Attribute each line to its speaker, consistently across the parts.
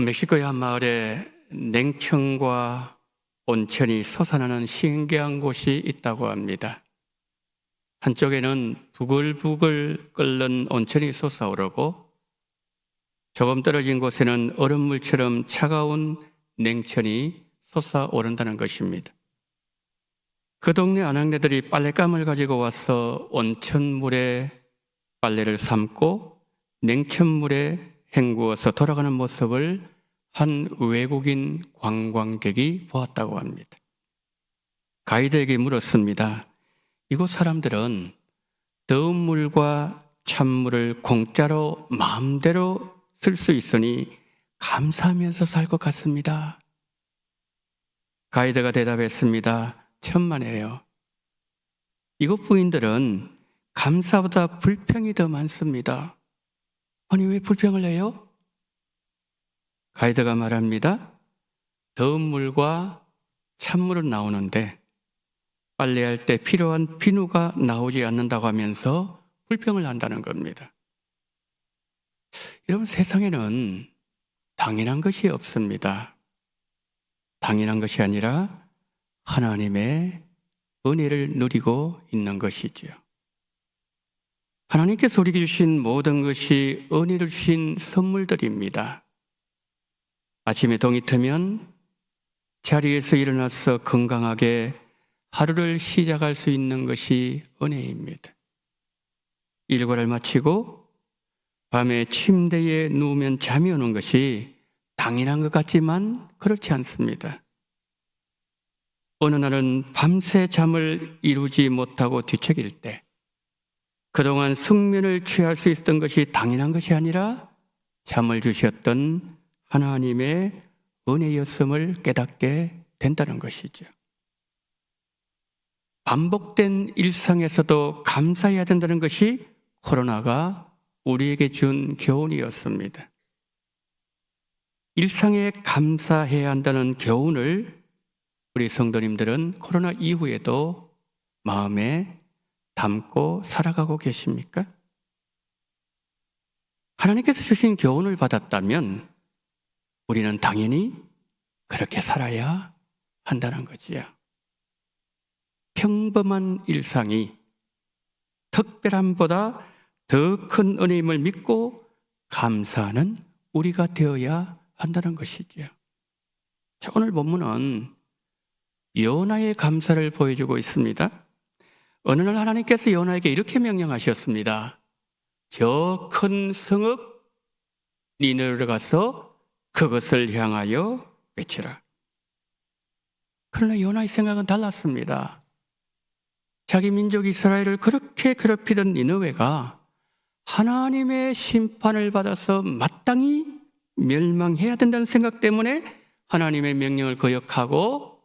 Speaker 1: 멕시코의 한 마을에 냉천과 온천이 솟아나는 신기한 곳이 있다고 합니다. 한쪽에는 부글부글 끓는 온천이 솟아오르고 조금 떨어진 곳에는 얼음물처럼 차가운 냉천이 솟아오른다는 것입니다. 그 동네 아낙네들이 빨랫감을 가지고 와서 온천물에 빨래를 삶고 냉천물에 헹구어서 돌아가는 모습을 한 외국인 관광객이 보았다고 합니다. 가이드에게 물었습니다. 이곳 사람들은 더운 물과 찬물을 공짜로 마음대로 쓸 수 있으니 감사하면서 살 것 같습니다. 가이드가 대답했습니다. 천만에요. 이곳 부인들은 감사보다 불평이 더 많습니다. 아니, 왜 불평을 해요? 가이드가 말합니다. 더운 물과 찬물은 나오는데 빨래할 때 필요한 비누가 나오지 않는다고 하면서 불평을 한다는 겁니다. 여러분, 세상에는 당연한 것이 없습니다. 당연한 것이 아니라 하나님의 은혜를 누리고 있는 것이지요. 하나님께서 우리에게 주신 모든 것이 은혜를 주신 선물들입니다. 아침에 동이 트면 자리에서 일어나서 건강하게 하루를 시작할 수 있는 것이 은혜입니다. 일과를 마치고 밤에 침대에 누우면 잠이 오는 것이 당연한 것 같지만 그렇지 않습니다. 어느 날은 밤새 잠을 이루지 못하고 뒤척일 때 그동안 숙면을 취할 수 있었던 것이 당연한 것이 아니라 잠을 주셨던 하나님의 은혜였음을 깨닫게 된다는 것이죠. 반복된 일상에서도 감사해야 된다는 것이 코로나가 우리에게 준 교훈이었습니다. 일상에 감사해야 한다는 교훈을 우리 성도님들은 코로나 이후에도 마음에 담고 살아가고 계십니까? 하나님께서 주신 교훈을 받았다면 우리는 당연히 그렇게 살아야 한다는 거지요. 평범한 일상이 특별함보다 더 큰 은혜임을 믿고 감사하는 우리가 되어야 한다는 것이지요. 자, 오늘 본문은 요나의 감사를 보여주고 있습니다. 어느 날 하나님께서 요나에게 이렇게 명령하셨습니다. 저 큰 성읍 니느웨로 가서 그것을 향하여 외치라. 그러나 요나의 생각은 달랐습니다. 자기 민족 이스라엘을 그렇게 괴롭히던 니느웨가 하나님의 심판을 받아서 마땅히 멸망해야 된다는 생각 때문에 하나님의 명령을 거역하고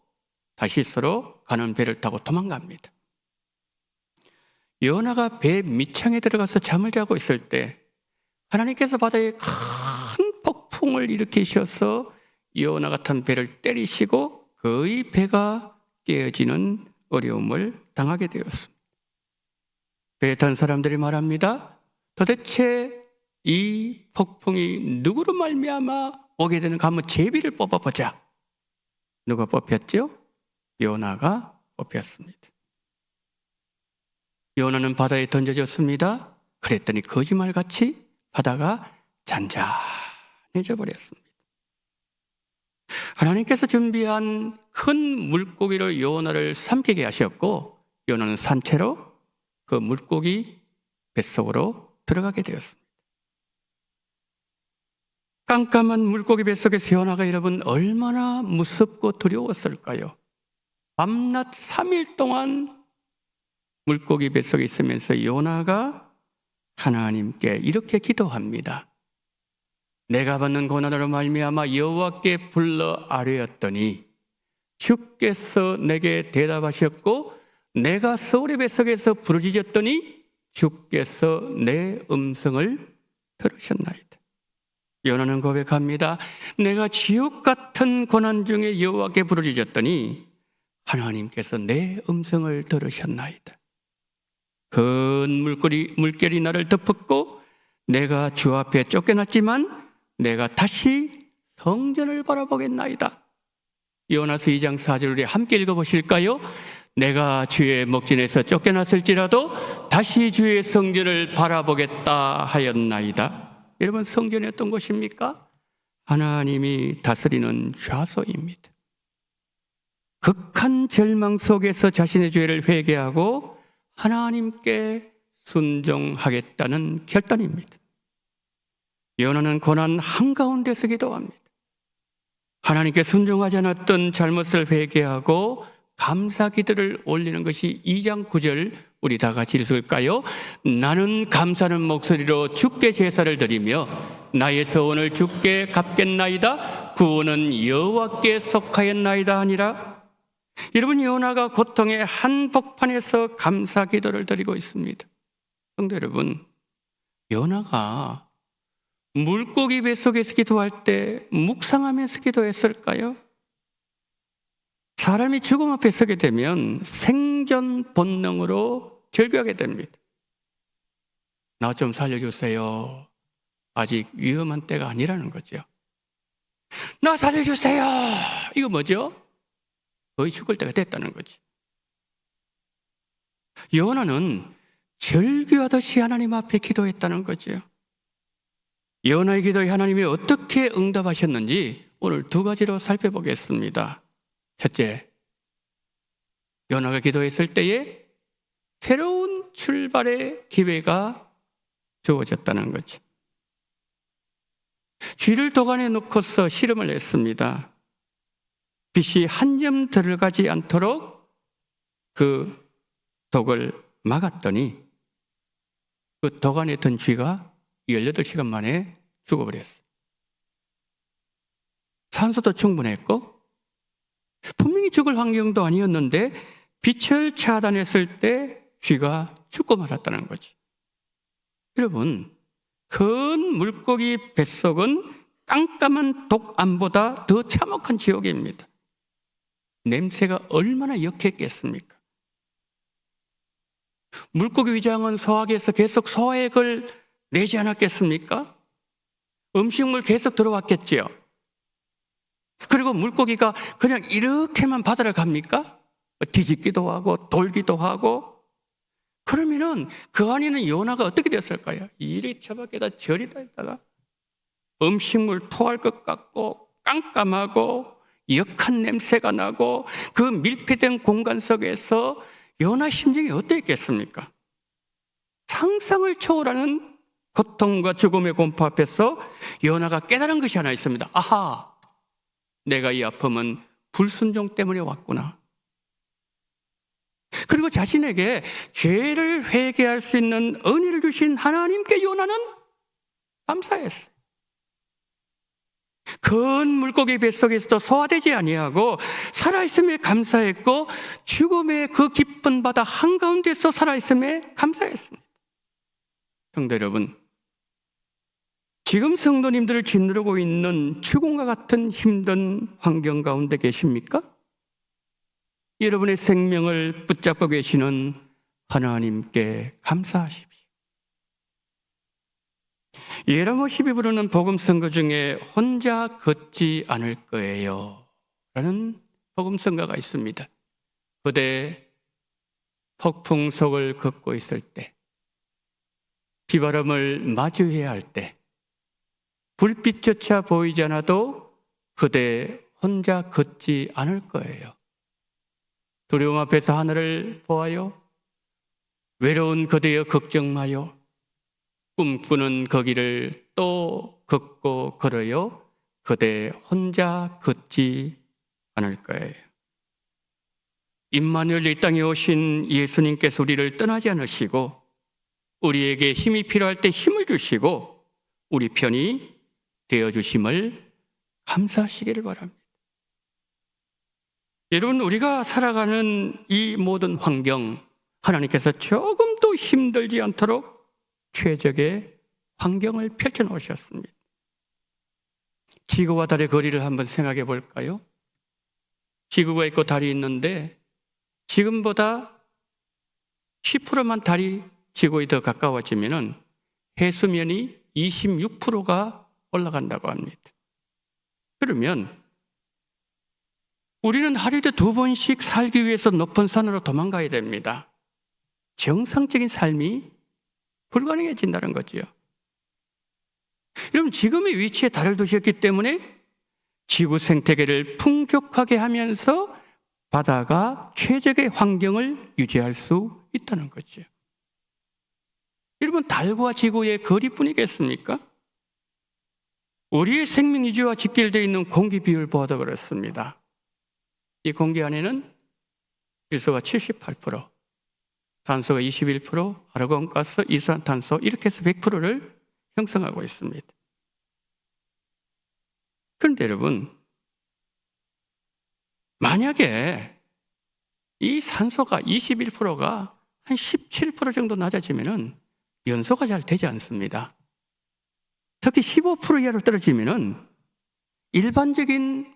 Speaker 1: 다시스로 가는 배를 타고 도망갑니다. 요나가 배 밑창에 들어가서 잠을 자고 있을 때 하나님께서 바다에 큰 폭풍을 일으키셔서 요나가 탄 배를 때리시고 거의 배가 깨어지는 어려움을 당하게 되었습니다. 배에 탄 사람들이 말합니다. 도대체 이 폭풍이 누구로 말미암아 오게 되는가 한번 제비를 뽑아보자. 누가 뽑혔죠? 요나가 뽑혔습니다. 요나는 바다에 던져졌습니다. 그랬더니 거짓말같이 바다가 잔잔해져 버렸습니다. 하나님께서 준비한 큰 물고기로 요나를 삼키게 하셨고 요나는 산채로 그 물고기 뱃속으로 들어가게 되었습니다. 깜깜한 물고기 뱃속에서 요나가 여러분 얼마나 무섭고 두려웠을까요? 밤낮 3일 동안 물고기 뱃속에 있으면서 요나가 하나님께 이렇게 기도합니다. 내가 받는 고난으로 말미암아 여호와께 불러 아뢰었더니 주께서 내게 대답하셨고 내가 서울의 뱃속에서 부르짖었더니 주께서 내 음성을 들으셨나이다. 요나는 고백합니다. 내가 지옥 같은 고난 중에 여호와께 부르짖었더니 하나님께서 내 음성을 들으셨나이다. 큰 물결이 나를 덮었고 내가 주 앞에 쫓겨났지만 내가 다시 성전을 바라보겠나이다. 요나서 2장 4절 우리 함께 읽어보실까요? 내가 주의 목전에서 쫓겨났을지라도 다시 주의 성전을 바라보겠다 하였나이다. 여러분, 성전이 어떤 곳입니까? 하나님이 다스리는 좌소입니다. 극한 절망 속에서 자신의 죄를 회개하고 하나님께 순종하겠다는 결단입니다. 요나는 고난 한가운데서 기도합니다. 하나님께 순종하지 않았던 잘못을 회개하고 감사 기도를 올리는 것이 2장 9절 우리 다 같이 읽을까요? 나는 감사하는 목소리로 주께 제사를 드리며 나의 서원을 주께 갚겠나이다. 구원은 여호와께 속하였나이다 하니라. 여러분, 요나가 고통의 한복판에서 감사 기도를 드리고 있습니다. 성도 여러분, 요나가 물고기 뱃속에서 기도할 때 묵상하면서 기도했을까요? 사람이 죽음 앞에 서게 되면 생존 본능으로 절규하게 됩니다. 나 좀 살려주세요. 아직 위험한 때가 아니라는 거죠. 나 살려주세요. 이거 뭐죠? 거의 죽을 때가 됐다는 거지. 요나는 절규하듯이 하나님 앞에 기도했다는 거죠. 요나의 기도에 하나님이 어떻게 응답하셨는지 오늘 두 가지로 살펴보겠습니다. 첫째, 요나가 기도했을 때에 새로운 출발의 기회가 주어졌다는 거죠. 쥐를 도관에 넣고서 실험을 했습니다. 빛이 한 점 들어가지 않도록 그 독을 막았더니 그 도관에 든 쥐가 18시간 만에 죽어버렸어요. 산소도 충분했고 분명히 죽을 환경도 아니었는데 빛을 차단했을 때 쥐가 죽고 말았다는 거지. 여러분, 큰 물고기 뱃속은 깜깜한 독암보다 더 참혹한 지옥입니다. 냄새가 얼마나 역했겠습니까? 물고기 위장은 소화기에서 계속 소화액을 내지 않았겠습니까? 음식물 계속 들어왔겠지요. 그리고 물고기가 그냥 이렇게만 바다를 갑니까? 뒤집기도 하고 돌기도 하고. 그러면은 그 안에 있는 요나가 어떻게 됐을까요? 이리 처박에다 저리다 했다가 음식물 토할 것 같고 깜깜하고 역한 냄새가 나고 그 밀폐된 공간 속에서 요나 심정이 어땠겠습니까? 상상을 초월하는 고통과 죽음의 공포 앞에서 요나가 깨달은 것이 하나 있습니다. 아하! 내가 이 아픔은 불순종 때문에 왔구나. 그리고 자신에게 죄를 회개할 수 있는 은혜를 주신 하나님께 요나는 감사했어요. 큰 물고기 뱃속에서도 소화되지 아니하고 살아있음에 감사했고 죽음의 그 깊은 바다 한가운데서 살아있음에 감사했습니다. 성도 여러분, 지금 성도님들을 짓누르고 있는 죽음과 같은 힘든 환경 가운데 계십니까? 여러분의 생명을 붙잡고 계시는 하나님께 감사하십시오. 예레미야 12부로는 복음 선거 중에 혼자 걷지 않을 거예요 라는 복음 선거가 있습니다. 그대 폭풍 속을 걷고 있을 때, 비바람을 마주해야 할 때, 불빛조차 보이지 않아도 그대 혼자 걷지 않을 거예요. 두려움 앞에서 하늘을 보아요. 외로운 그대여 걱정 마요. 꿈꾸는 거기를 또 걷고 걸어요. 그대 혼자 걷지 않을 거예요. 임마누엘 이 땅에 오신 예수님께서 우리를 떠나지 않으시고 우리에게 힘이 필요할 때 힘을 주시고 우리 편이 되어주심을 감사하시기를 바랍니다. 여러분, 우리가 살아가는 이 모든 환경, 하나님께서 조금도 힘들지 않도록 최적의 환경을 펼쳐놓으셨습니다. 지구와 달의 거리를 한번 생각해 볼까요? 지구가 있고 달이 있는데 지금보다 10%만 달이 지구에 더 가까워지면 해수면이 26%가 올라간다고 합니다. 그러면 우리는 하루에도 2번씩 살기 위해서 높은 산으로 도망가야 됩니다. 정상적인 삶이 불가능해진다는 거지요. 여러분, 지금의 위치에 달을 두셨기 때문에 지구 생태계를 풍족하게 하면서 바다가 최적의 환경을 유지할 수 있다는 거죠. 여러분, 달과 지구의 거리뿐이겠습니까? 우리의 생명 유지와 직결되어 있는 공기 비율을 보아도 그렇습니다. 이 공기 안에는 질소가 78%, 탄소가 21%, 아르곤가스, 이산탄소 이렇게 해서 100%를 형성하고 있습니다. 그런데 여러분, 만약에 이 산소가 21%가 한 17% 정도 낮아지면은 연소가 잘 되지 않습니다. 특히 15% 이하로 떨어지면은 일반적인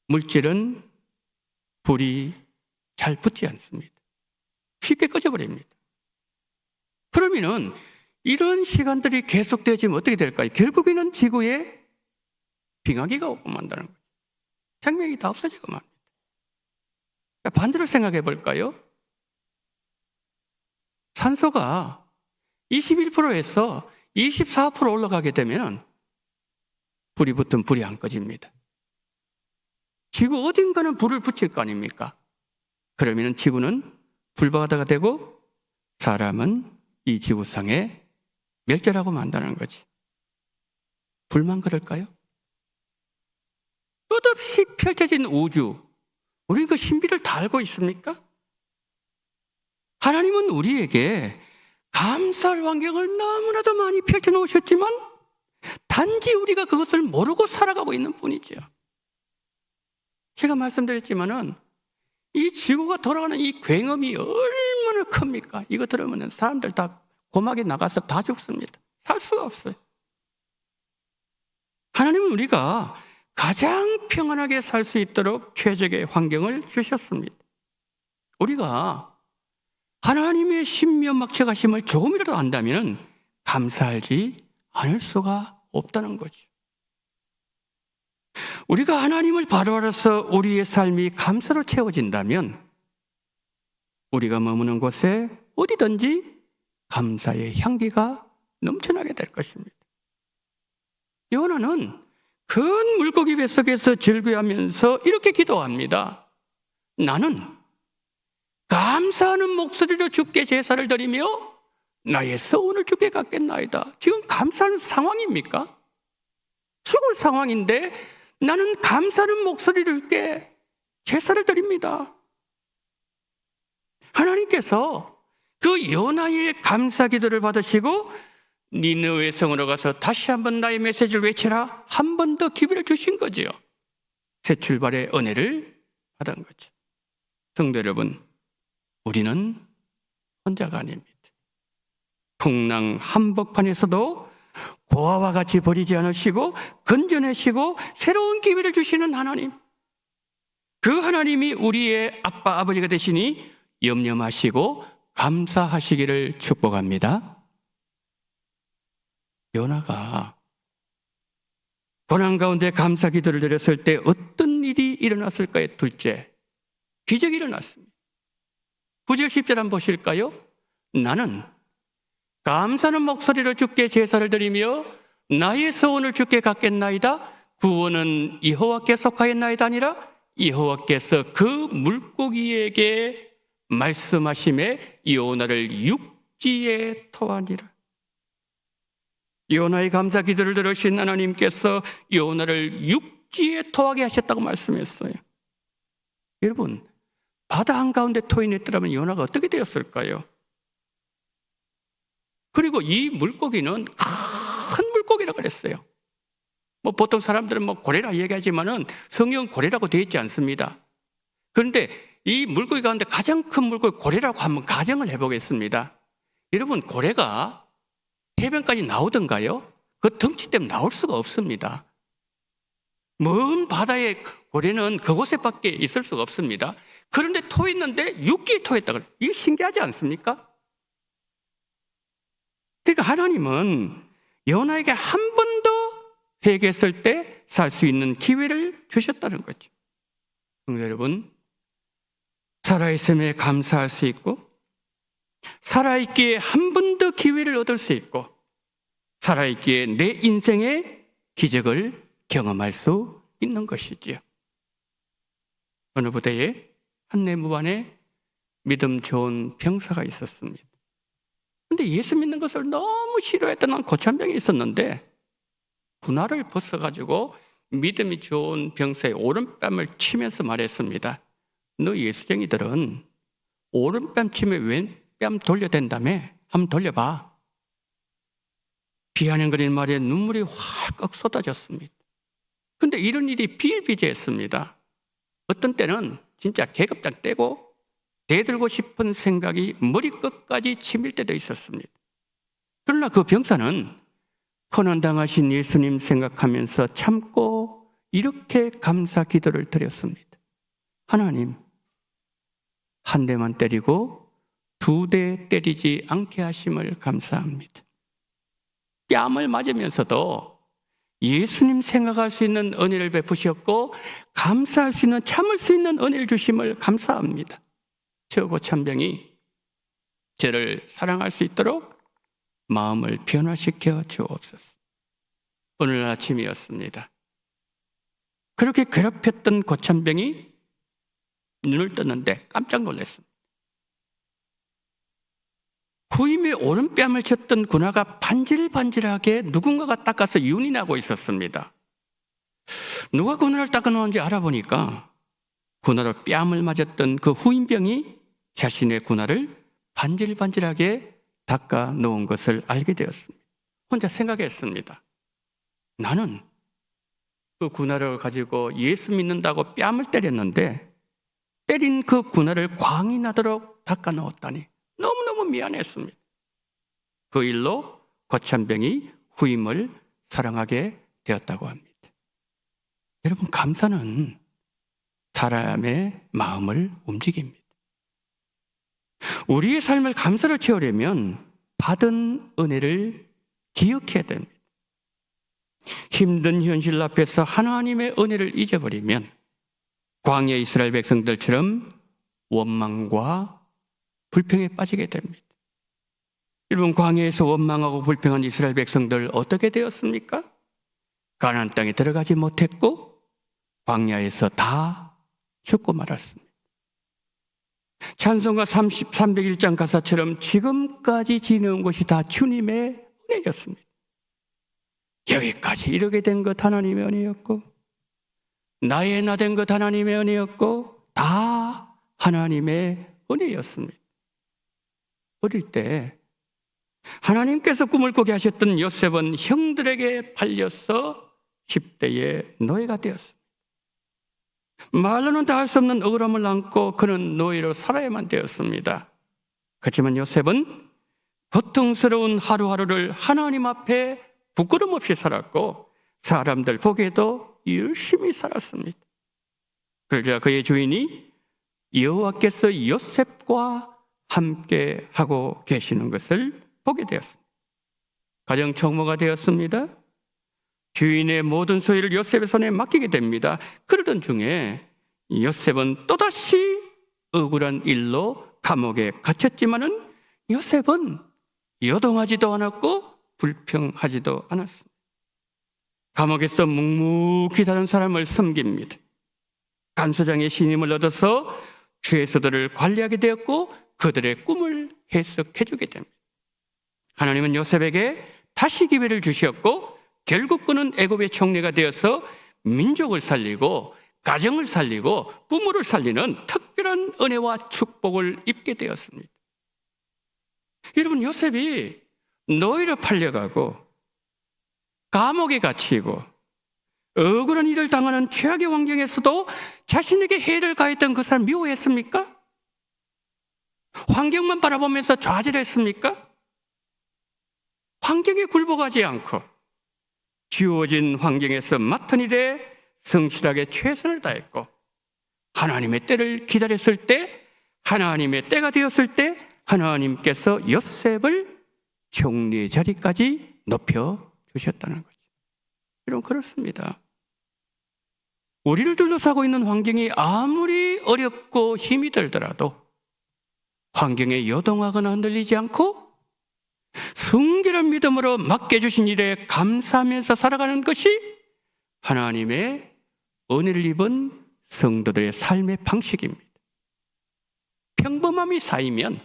Speaker 1: 물질은 불이 잘 붙지 않습니다. 쉽게 꺼져버립니다. 그러면은 이런 시간들이 계속되어지면 어떻게 될까요? 결국에는 지구에 빙하기가 오고 만다는 거죠. 생명이 다 없어지고 맙니다. 반대로 생각해 볼까요? 산소가 21%에서 24% 올라가게 되면 불이 붙으면 불이 안 꺼집니다. 지구 어딘가는 불을 붙일 거 아닙니까? 그러면 지구는 불바다가 되고 사람은 이 지구상에 멸절하고 만다는 거지. 불만 그럴까요? 끝없이 펼쳐진 우주, 우리는 그 신비를 다 알고 있습니까? 하나님은 우리에게 감사할 환경을 너무나도 많이 펼쳐놓으셨지만 단지 우리가 그것을 모르고 살아가고 있는 뿐이죠. 제가 말씀드렸지만은 이 지구가 돌아가는 이 굉음이 얼마나 큽니까? 이거 들으면 사람들 다 고막에 나가서 다 죽습니다. 살 수가 없어요. 하나님은 우리가 가장 평안하게 살 수 있도록 최적의 환경을 주셨습니다. 우리가 하나님의 신묘막체 가심을 조금이라도 안다면 감사하지 않을 수가 없다는 거죠. 우리가 하나님을 바로 알아서 우리의 삶이 감사로 채워진다면 우리가 머무는 곳에 어디든지 감사의 향기가 넘쳐나게 될 것입니다. 요나는 큰 물고기 뱃속에서 즐거워하면서 이렇게 기도합니다. 나는 감사하는 목소리로 주께 제사를 드리며 나의 서원을 주께 갚겠나이다. 지금 감사하는 상황입니까? 죽을 상황인데 나는 감사하는 목소리로 주께 제사를 드립니다. 하나님께서 그 요나의 감사 기도를 받으시고 니느웨 성으로 가서 다시 한번 나의 메시지를 외치라, 한 번 더 기회를 주신 거지요. 새 출발의 은혜를 받은 거죠. 성도 여러분, 우리는 혼자가 아닙니다. 풍랑 한복판에서도 고아와 같이 버리지 않으시고 건져내시고 새로운 기회를 주시는 하나님, 그 하나님이 우리의 아빠 아버지가 되시니 염려마시고 감사하시기를 축복합니다. 요나가 고난 가운데 감사 기도를 드렸을 때 어떤 일이 일어났을까요? 둘째, 기적이 일어났습니다. 9절 10절 한번 보실까요? 나는 감사하는 목소리로 주께 제사를 드리며 나의 서원을 주께 갚겠나이다. 구원은 여호와께 속하였나이다 아니라 여호와께서 그 물고기에게 말씀하심에 요나를 육지에 토하니라. 요나의 감사 기도를 들으신 하나님께서 요나를 육지에 토하게 하셨다고 말씀했어요. 여러분, 바다 한가운데 토인했더라면 요나가 어떻게 되었을까요? 그리고 이 물고기는 큰 물고기라고 그랬어요. 보통 사람들은 고래라 얘기하지만은 성경은 고래라고 되어 있지 않습니다. 그런데 이 물고기 가운데 가장 큰 물고기 고래라고 한번 가정을 해보겠습니다. 여러분, 고래가 해변까지 나오던가요? 그 덩치 때문에 나올 수가 없습니다. 먼 바다에 고래는 그곳에밖에 있을 수가 없습니다. 그런데 토했는데 육지에 토했다 그래요. 이게 신기하지 않습니까? 그러니까 하나님은 요나에게 한 번 더 회개했을 때 살 수 있는 기회를 주셨다는 거죠. 성도 여러분, 살아있음에 감사할 수 있고, 살아있기에 한 번 더 기회를 얻을 수 있고, 살아있기에 내 인생의 기적을 경험할 수 있는 것이지요. 어느 부대에 한 내무반에 믿음 좋은 병사가 있었습니다. 그런데 예수 믿는 것을 너무 싫어했던 한 고참병이 있었는데, 군화를 벗어가지고 믿음이 좋은 병사의 오른뺨을 치면서 말했습니다. 너 예수쟁이들은 오른뺨 치면 왼뺨 돌려댄다며? 한번 돌려봐. 비아냥거리는 말에 눈물이 활컥 쏟아졌습니다. 근데 이런 일이 비일비재했습니다. 어떤 때는 진짜 계급장 떼고 대들고 싶은 생각이 머리끝까지 치밀 때도 있었습니다. 그러나 그 병사는 고난당하신 예수님 생각하면서 참고 이렇게 감사 기도를 드렸습니다. 하나님, 한 대만 때리고 2대 때리지 않게 하심을 감사합니다. 뺨을 맞으면서도 예수님 생각할 수 있는 은혜를 베푸셨고, 감사할 수 있는, 참을 수 있는 은혜를 주심을 감사합니다. 저 고참병이 저를 사랑할 수 있도록 마음을 변화시켜 주옵소서. 오늘 아침이었습니다. 그렇게 괴롭혔던 고참병이 눈을 떴는데 깜짝 놀랐습니다. 후임의 오른뺨을 쳤던 군화가 반질반질하게 누군가가 닦아서 윤이 나고 있었습니다. 누가 군화를 닦아놓은지 알아보니까 군화로 뺨을 맞았던 그 후임병이 자신의 군화를 반질반질하게 닦아 놓은 것을 알게 되었습니다. 혼자 생각했습니다. 나는 그 군화를 가지고 예수 믿는다고 뺨을 때렸는데, 때린 그 군화를 광이 나도록 닦아 놓았다니 너무너무 미안했습니다. 그 일로 고참병이 후임을 사랑하게 되었다고 합니다. 여러분, 감사는 사람의 마음을 움직입니다. 우리의 삶을 감사로 채우려면 받은 은혜를 기억해야 됩니다. 힘든 현실 앞에서 하나님의 은혜를 잊어버리면 광야 이스라엘 백성들처럼 원망과 불평에 빠지게 됩니다. 여러분, 광야에서 원망하고 불평한 이스라엘 백성들 어떻게 되었습니까? 가나안 땅에 들어가지 못했고 광야에서 다 죽고 말았습니다. 찬송가 301장 가사처럼 지금까지 지내온 것이 다 주님의 은혜였습니다. 여기까지 이르게 된 것 하나님의 은혜였고, 나의 나 된 것 하나님의 은혜였고, 다 하나님의 은혜였습니다. 어릴 때 하나님께서 꿈을 꾸게 하셨던 요셉은 형들에게 팔려서 10대의 노예가 되었습니다. 말로는 다 할 수 없는 억울함을 안고 그는 노예로 살아야만 되었습니다. 그렇지만 요셉은 고통스러운 하루하루를 하나님 앞에 부끄럼 없이 살았고, 사람들 보기에도 열심히 살았습니다. 그러자 그의 주인이 여호와께서 요셉과 함께 하고 계시는 것을 보게 되었습니다. 가정 총무가 되었습니다. 주인의 모든 소유를 요셉의 손에 맡기게 됩니다. 그러던 중에 요셉은 또다시 억울한 일로 감옥에 갇혔지만은 요셉은 요동하지도 않았고 불평하지도 않았습니다. 감옥에서 묵묵히 다른 사람을 섬깁니다. 간소장의 신임을 얻어서 죄수들을 관리하게 되었고 그들의 꿈을 해석해 주게 됩니다. 하나님은 요셉에게 다시 기회를 주셨고 결국 그는 애굽의 총리가 되어서 민족을 살리고 가정을 살리고 부모를 살리는 특별한 은혜와 축복을 입게 되었습니다. 여러분, 요셉이 노예로 팔려가고 감옥에 갇히고 억울한 일을 당하는 최악의 환경에서도 자신에게 해를 가했던 그 사람 미워했습니까? 환경만 바라보면서 좌절했습니까? 환경에 굴복하지 않고 주어진 환경에서 맡은 일에 성실하게 최선을 다했고 하나님의 때를 기다렸을 때, 하나님의 때가 되었을 때 하나님께서 요셉을 총리의 자리까지 높여주셨다는 거죠. 여러분, 그렇습니다. 우리를 둘러싸고 있는 환경이 아무리 어렵고 힘이 들더라도 환경에 요동하거나 흔들리지 않고 순결한 믿음으로 맡겨주신 일에 감사하면서 살아가는 것이 하나님의 은혜를 입은 성도들의 삶의 방식입니다. 평범함이 쌓이면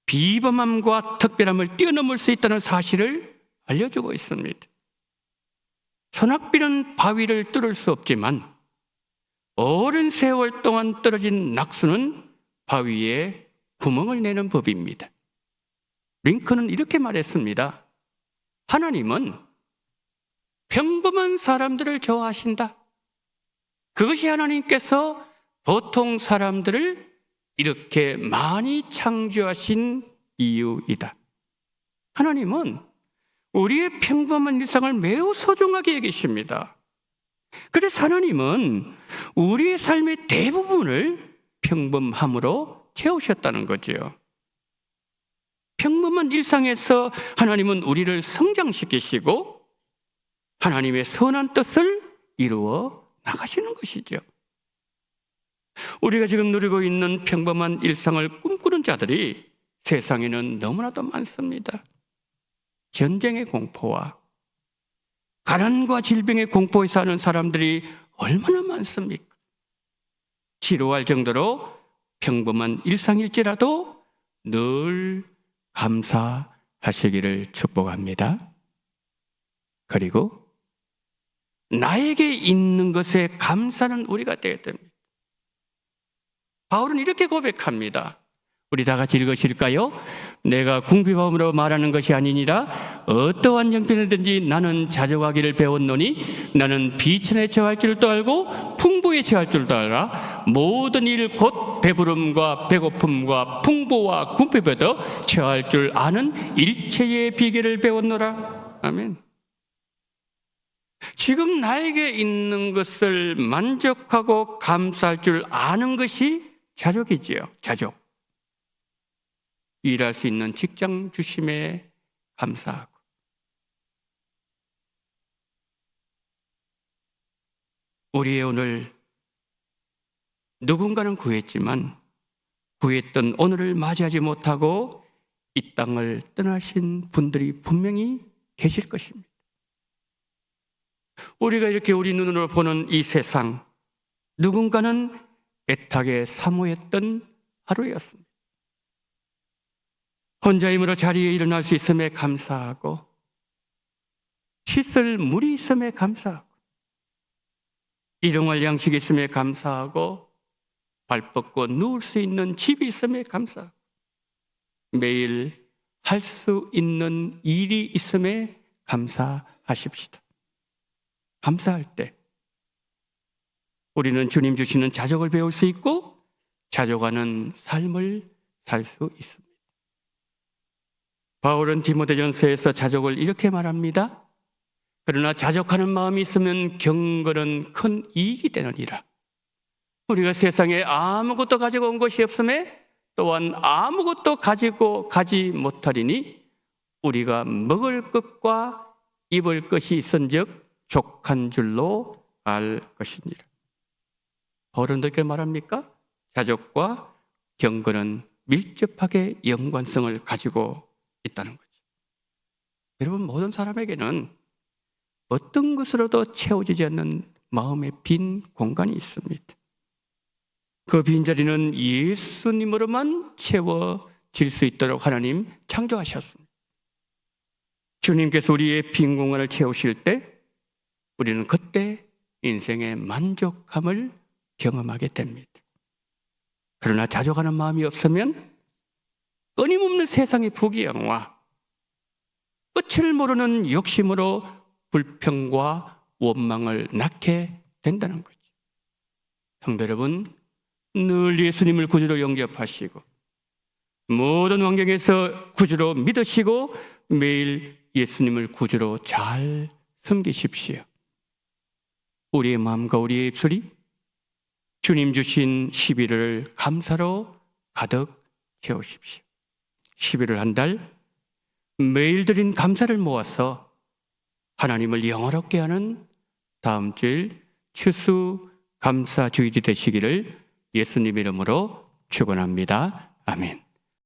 Speaker 1: 비범함과 특별함을 뛰어넘을 수 있다는 사실을 알려주고 있습니다. 소낙비는 바위를 뚫을 수 없지만 오랜 세월 동안 떨어진 낙수는 바위에 구멍을 내는 법입니다. 링컨은 이렇게 말했습니다. 하나님은 평범한 사람들을 좋아하신다. 그것이 하나님께서 보통 사람들을 이렇게 많이 창조하신 이유이다. 하나님은 우리의 평범한 일상을 매우 소중하게 여기십니다. 그래서 하나님은 우리의 삶의 대부분을 평범함으로 채우셨다는 거죠. 평범한 일상에서 하나님은 우리를 성장시키시고 하나님의 선한 뜻을 이루어 나가시는 것이죠. 우리가 지금 누리고 있는 평범한 일상을 꿈꾸는 자들이 세상에는 너무나도 많습니다. 전쟁의 공포와 가난과 질병의 공포에 사는 사람들이 얼마나 많습니까? 지루할 정도로 평범한 일상일지라도 늘 감사하시기를 축복합니다. 그리고 나에게 있는 것에 감사는 우리가 되어야 됩니다. 바울은 이렇게 고백합니다. 우리 다 같이 읽으실까요? 내가 궁핍함으로 말하는 것이 아니니라 어떠한 형편이든지 나는 자족하기를 배웠노니 나는 비천에 처할 줄도 알고 풍부에 처할 줄도 알아 모든 일 곧 배부름과 배고픔과 풍부와 궁핍에도 처할 줄 아는 일체의 비결을 배웠노라. 아멘. 지금 나에게 있는 것을 만족하고 감사할 줄 아는 것이 자족이지요. 자족. 일할 수 있는 직장 주심에 감사하고 우리의 오늘 누군가는 구했지만 구했던 오늘을 맞이하지 못하고 이 땅을 떠나신 분들이 분명히 계실 것입니다. 우리가 이렇게 우리 눈으로 보는 이 세상 누군가는 애타게 사모했던 하루였습니다. 혼자 힘으로 자리에 일어날 수 있음에 감사하고 씻을 물이 있음에 감사하고 일용할 양식이 있음에 감사하고 발 뻗고 누울 수 있는 집이 있음에 감사하고 매일 할 수 있는 일이 있음에 감사하십시다. 감사할 때 우리는 주님 주시는 자족을 배울 수 있고 자족하는 삶을 살 수 있습니다. 바울은 디모데전서에서 자족을 이렇게 말합니다. 그러나 자족하는 마음이 있으면 경건은 큰 이익이 되느니라. 우리가 세상에 아무것도 가지고 온 것이 없음에 또한 아무것도 가지고 가지 못하리니 우리가 먹을 것과 입을 것이 있은즉 족한 줄로 알 것이니라. 바울은 어떻게 말합니까? 자족과 경건은 밀접하게 연관성을 가지고 있다는 거죠. 여러분, 모든 사람에게는 어떤 것으로도 채워지지 않는 마음의 빈 공간이 있습니다. 그 빈자리는 예수님으로만 채워질 수 있도록 하나님 창조하셨습니다. 주님께서 우리의 빈 공간을 채우실 때 우리는 그때 인생의 만족함을 경험하게 됩니다. 그러나 자족하는 마음이 없으면 끊임없는 세상의 부귀영화, 끝을 모르는 욕심으로 불평과 원망을 낳게 된다는 거죠. 성도 여러분, 늘 예수님을 구주로 영접하시고 모든 환경에서 구주로 믿으시고 매일 예수님을 구주로 잘 섬기십시오. 우리의 마음과 우리의 입술이 주님 주신 11월을 감사로 가득 채우십시오. 11월 한 달 매일 드린 감사를 모아서 하나님을 영화롭게 하는 다음 주일 추수 감사 주일이 되시기를 예수님 이름으로 축원합니다. 아멘.